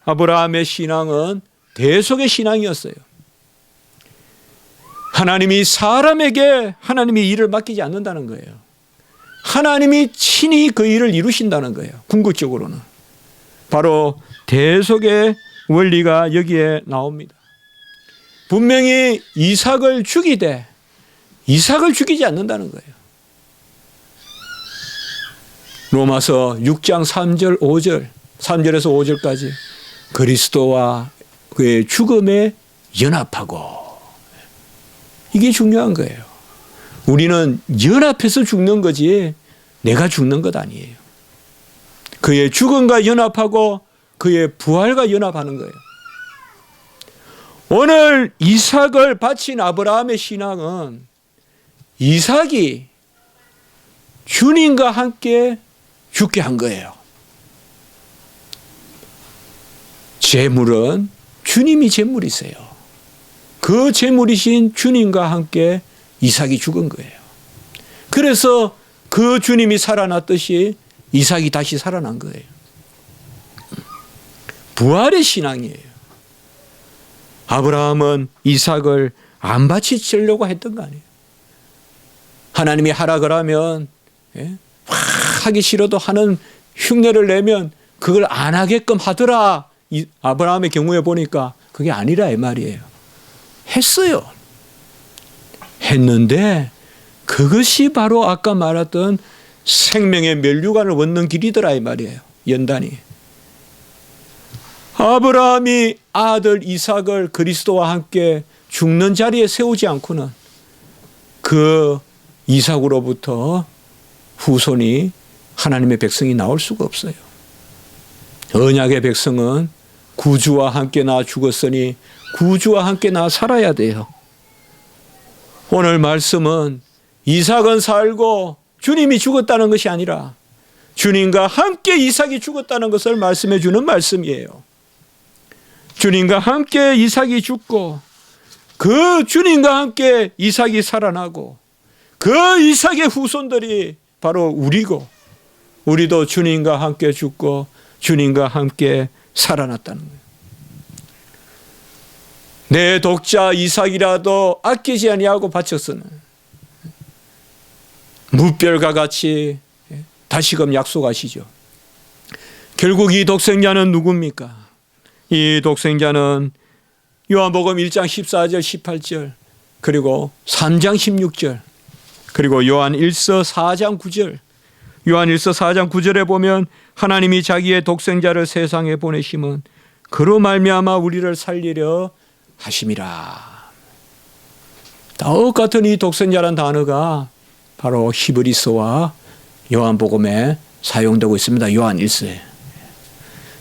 Speaker 1: 아브라함의 신앙은 대속의 신앙이었어요. 하나님이 사람에게 하나님이 일을 맡기지 않는다는 거예요. 하나님이 친히 그 일을 이루신다는 거예요. 궁극적으로는. 바로 대속의 원리가 여기에 나옵니다. 분명히 이삭을 죽이되 이삭을 죽이지 않는다는 거예요. 로마서 6장 3절 5절 3절에서 5절까지 그리스도와 그의 죽음에 연합하고, 이게 중요한 거예요. 우리는 연합해서 죽는 거지 내가 죽는 것 아니에요. 그의 죽음과 연합하고 그의 부활과 연합하는 거예요. 오늘 이삭을 바친 아브라함의 신앙은 이삭이 주님과 함께 죽게 한 거예요. 제물은 주님이 제물이세요. 그 제물이신 주님과 함께 이삭이 죽은 거예요. 그래서 그 주님이 살아났듯이 이삭이 다시 살아난 거예요. 부활의 신앙이에요. 아브라함은 이삭을 안 바치려고 했던 거 아니에요. 하나님이 하라 그러면 하기 싫어도 하는 흉내를 내면 그걸 안 하게끔 하더라. 아브라함의 경우에 보니까 그게 아니라 이 말이에요. 했어요. 했는데 그것이 바로 아까 말했던 생명의 면류관을 얻는 길이더라 이 말이에요. 연단이. 아브라함이 아들 이삭을 그리스도와 함께 죽는 자리에 세우지 않고는 그 이삭으로부터 후손이 하나님의 백성이 나올 수가 없어요. 언약의 백성은 구주와 함께 나 죽었으니 구주와 함께 나 살아야 돼요. 오늘 말씀은 이삭은 살고 주님이 죽었다는 것이 아니라 주님과 함께 이삭이 죽었다는 것을 말씀해 주는 말씀이에요. 주님과 함께 이삭이 죽고 그 주님과 함께 이삭이 살아나고 그 이삭의 후손들이 바로 우리고 우리도 주님과 함께 죽고 주님과 함께 살아났다는 거예요. 내 독자 이삭이라도 아끼지 아니하고 바쳤으나 무별과 같이 다시금 약속하시죠. 결국 이 독생자는 누굽니까? 이 독생자는 요한복음 1장 14절 18절 그리고 3장 16절 그리고 요한 1서 4장 9절 요한 1서 4장 9절에 보면 하나님이 자기의 독생자를 세상에 보내심은 그로 말미암아 우리를 살리려 하심이라. 똑같은 이 독생자란 단어가 바로 히브리서와 요한복음에 사용되고 있습니다. 요한 1서에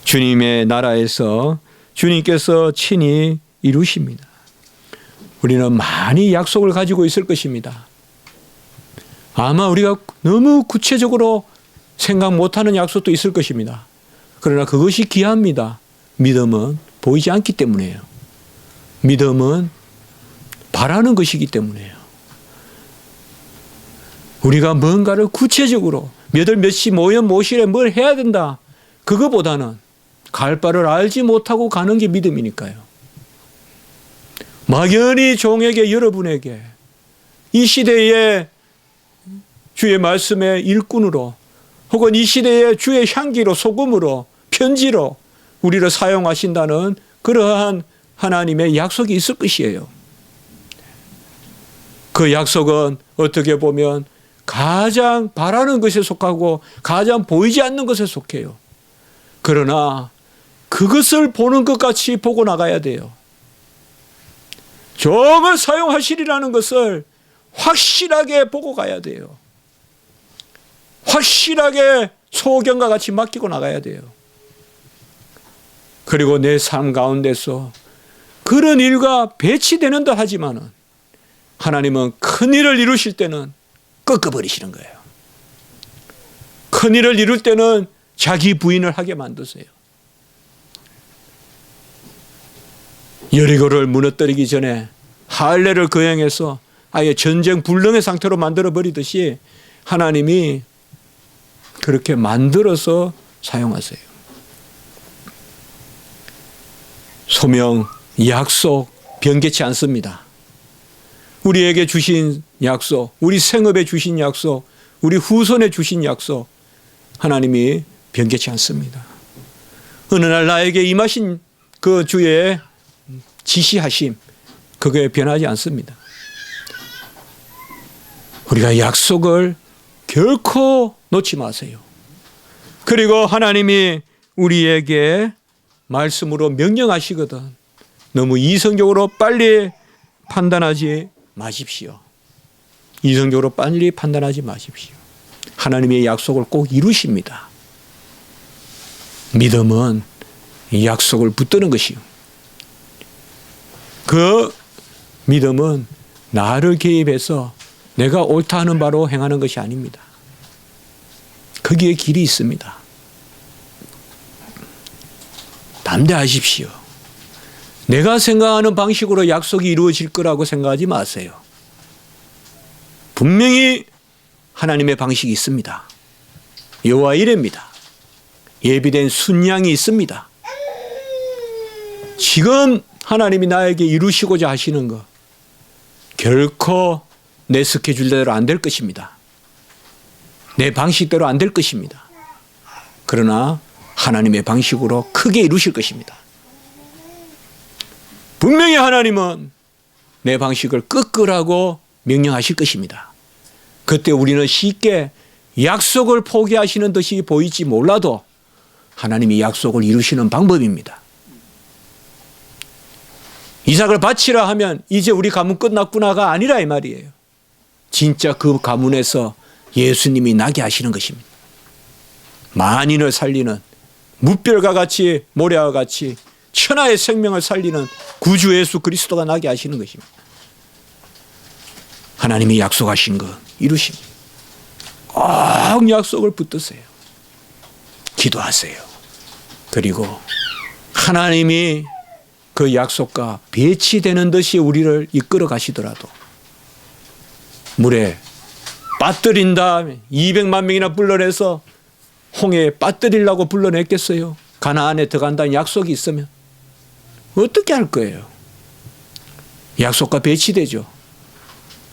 Speaker 1: 주님의 나라에서 주님께서 친히 이루십니다. 우리는 많이 약속을 가지고 있을 것입니다. 아마 우리가 너무 구체적으로 생각 못하는 약속도 있을 것입니다. 그러나 그것이 귀합니다. 믿음은 보이지 않기 때문이에요. 믿음은 바라는 것이기 때문이에요. 우리가 뭔가를 구체적으로 몇 월 몇시 뭐연 뭐실에 뭘 해야 된다. 그거보다는 갈 바를 알지 못하고 가는 게 믿음이니까요. 막연히 종에게 여러분에게 이 시대에 주의 말씀의 일꾼으로 혹은 이 시대에 주의 향기로 소금으로 편지로 우리를 사용하신다는 그러한 하나님의 약속이 있을 것이에요. 그 약속은 어떻게 보면 가장 바라는 것에 속하고 가장 보이지 않는 것에 속해요. 그러나 그것을 보는 것 같이 보고 나가야 돼요. 종을 사용하시리라는 것을 확실하게 보고 가야 돼요. 확실하게 소경과 같이 맡기고 나가야 돼요. 그리고 내 삶 가운데서 그런 일과 배치되는 듯 하지만은 하나님은 큰 일을 이루실 때는 꺾어버리시는 거예요. 큰 일을 이룰 때는 자기 부인을 하게 만드세요. 여리고를 무너뜨리기 전에 할례를 거행해서 아예 전쟁 불능의 상태로 만들어 버리듯이 하나님이 그렇게 만들어서 사용하세요. 소명, 약속 변개치 않습니다. 우리에게 주신 약속, 우리 생업에 주신 약속, 우리 후손에 주신 약속 하나님이 변개치 않습니다. 어느 날 나에게 임하신 그 주의 지시하심 그게 변하지 않습니다. 우리가 약속을 결코 놓지 마세요. 그리고 하나님이 우리에게 말씀으로 명령하시거든 너무 이성적으로 빨리 판단하지 마십시오. 이성적으로 빨리 판단하지 마십시오. 하나님의 약속을 꼭 이루십니다. 믿음은 약속을 붙드는 것이요. 그 믿음은 나를 개입해서 내가 옳다 하는 바로 행하는 것이 아닙니다. 거기에 길이 있습니다. 담대하십시오. 내가 생각하는 방식으로 약속이 이루어질 거라고 생각하지 마세요. 분명히 하나님의 방식이 있습니다. 여호와 이레입니다. 예비된 순양이 있습니다. 지금 하나님이 나에게 이루시고자 하시는 것 결코 내 스케줄대로 안 될 것입니다. 내 방식대로 안 될 것입니다. 그러나 하나님의 방식으로 크게 이루실 것입니다. 분명히 하나님은 내 방식을 꺾으라고 명령하실 것입니다. 그때 우리는 쉽게 약속을 포기하시는 듯이 보일지 몰라도 하나님이 약속을 이루시는 방법입니다. 이삭을 바치라 하면 이제 우리 가문 끝났구나가 아니라 이 말이에요. 진짜 그 가문에서 예수님이 나게 하시는 것입니다. 만인을 살리는, 무별과 같이 모래와 같이 천하의 생명을 살리는 구주 예수 그리스도가 나게 하시는 것입니다. 하나님이 약속하신 것 이루십니다. 꼭 약속을 붙드세요. 기도하세요. 그리고 하나님이 그 약속과 배치되는 듯이 우리를 이끌어 가시더라도 물에 빠뜨린 다음에 200만 명이나 불러내서 홍해에 빠뜨리려고 불러냈겠어요? 가나안에 들어간다는 약속이 있으면 어떻게 할 거예요? 약속과 배치되죠.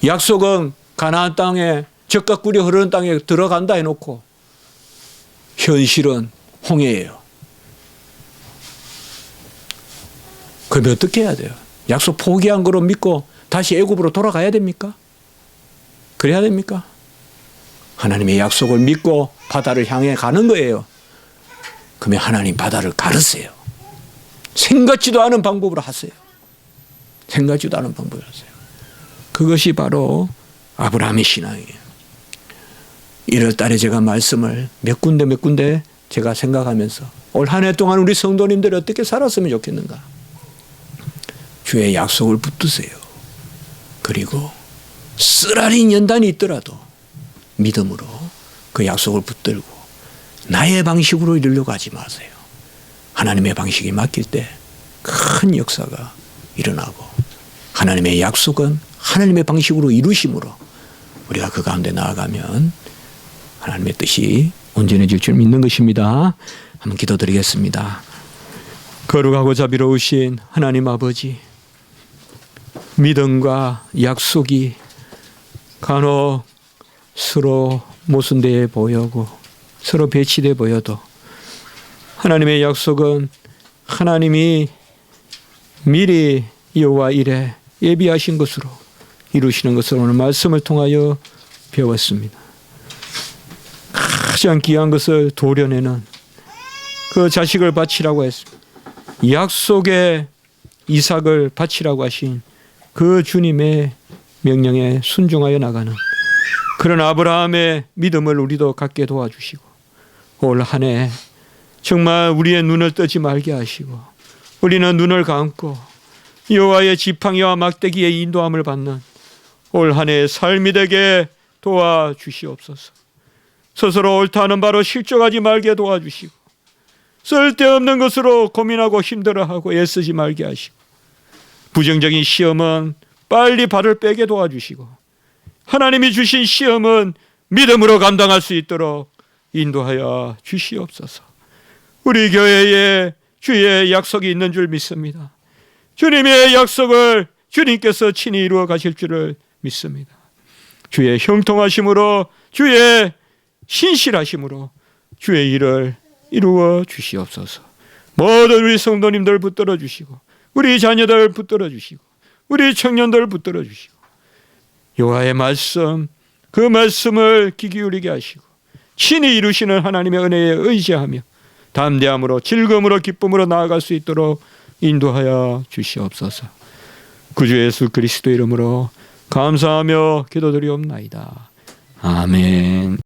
Speaker 1: 약속은 가나안 땅에 젖과 꿀이 흐르는 땅에 들어간다 해놓고 현실은 홍해예요. 그럼 어떻게 해야 돼요? 약속 포기한 거로 믿고 다시 애굽으로 돌아가야 됩니까? 그래야 됩니까? 하나님의 약속을 믿고 바다를 향해 가는 거예요. 그러면 하나님 바다를 가르세요. 생각지도 않은 방법으로 하세요. 생각지도 않은 방법으로 하세요. 그것이 바로 아브라함의 신앙이에요. 1월 달에 제가 말씀을 몇 군데 제가 생각하면서 올 한 해 동안 우리 성도님들이 어떻게 살았으면 좋겠는가? 주의 약속을 붙드세요. 그리고 쓰라린 연단이 있더라도 믿음으로 그 약속을 붙들고 나의 방식으로 이루려고 하지 마세요. 하나님의 방식이 맡길 때 큰 역사가 일어나고 하나님의 약속은 하나님의 방식으로 이루심으로 우리가 그 가운데 나아가면 하나님의 뜻이 온전해질 줄 믿는 것입니다. 한번 기도드리겠습니다. 거룩하고 자비로우신 하나님 아버지, 믿음과 약속이 간혹 서로 모순되어 보이고 서로 배치되어 보여도 하나님의 약속은 하나님이 미리 여호와 이래 예비하신 것으로 이루시는 것을 오늘 말씀을 통하여 배웠습니다. 가장 귀한 것을 도려내는 그 자식을 바치라고 했습니다. 약속의 이삭을 바치라고 하신 그 주님의 명령에 순종하여 나가는 그런 아브라함의 믿음을 우리도 갖게 도와주시고 올 한 해 정말 우리의 눈을 뜨지 말게 하시고 우리는 눈을 감고 여호와의 지팡이와 막대기의 인도함을 받는 올 한 해의 삶이 되게 도와주시옵소서. 스스로 옳다는 바로 실족하지 말게 도와주시고 쓸데없는 것으로 고민하고 힘들어하고 애쓰지 말게 하시고 부정적인 시험은 빨리 발을 빼게 도와주시고 하나님이 주신 시험은 믿음으로 감당할 수 있도록 인도하여 주시옵소서. 우리 교회에 주의 약속이 있는 줄 믿습니다. 주님의 약속을 주님께서 친히 이루어 가실 줄을 믿습니다. 주의 형통하심으로 주의 신실하심으로 주의 일을 이루어 주시옵소서. 모든 우리 성도님들 붙들어 주시고 우리 자녀들 붙들어 주시고 우리 청년들 붙들어 주시고 여호와의 말씀 그 말씀을 귀 기울이게 하시고 친히 이루시는 하나님의 은혜에 의지하며 담대함으로 즐거움으로 기쁨으로 나아갈 수 있도록 인도하여 주시옵소서. 구주 예수 그리스도 이름으로 감사하며 기도드리옵나이다. 아멘.